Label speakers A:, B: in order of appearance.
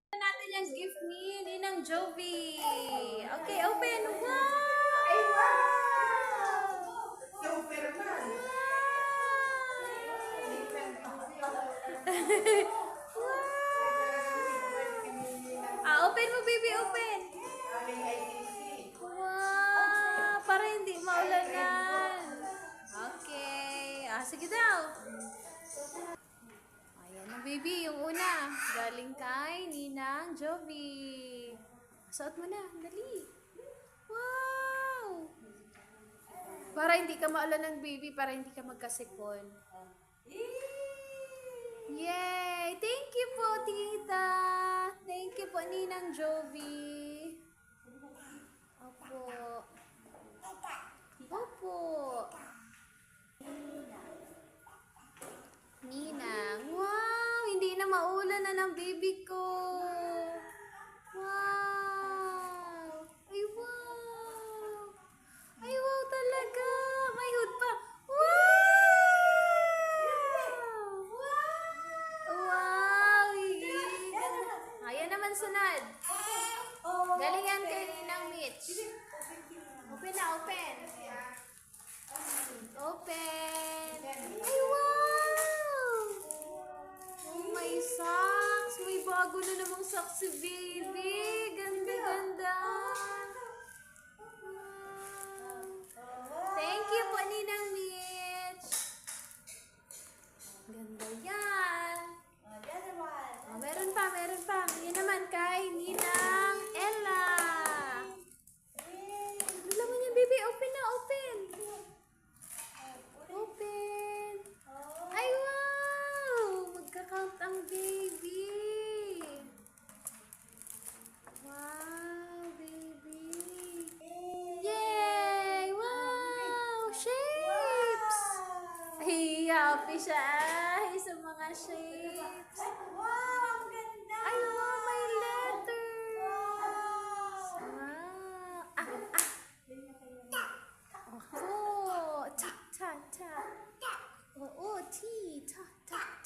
A: Natin yung gift ni Ninang Jovi. Okay, open. Wow!
B: Ay, wow! Super man.
A: Open mo, baby, open. Wow! Para hindi maulanan. Okay. Sige daw. Ayan na, baby. Yung una. Galing kay Ninang Jovi. Suot mo na. Dali. Wow! Para hindi ka maulan ng baby, para hindi ka magkasipon. Yay! Thank you po, tita! Thank you po, Ninang Jovi. Opo. Opo. Ninang. Wow! Hindi na maulan na ng baby ko. Wow! Ay, wow! Ay, wow talaga! May hood pa. Wow! Wow! Ayan naman sunod. Galing yan kay Ninang Mitch. Open na, open. Open. Ay, wow! Oh, may socks. May bago na namang socks si baby. Ganda, ganda. Wow. Thank you po, Ninang Mitch. Ganda yan. Meron pa, meron pa. Yan naman kay Ninang Ella. Alam mo niya, baby. Open na, open. Open. Ay, wow! Magka-count ang baby. Wow, baby. Yay! Wow! Shapes! Ay, happy siya ay sa mga shapes.
B: Wow, ang ganda!
A: Ay, wow, may letters. Wow. Oh, ta, ta, ta. Oo, T, ta, ta.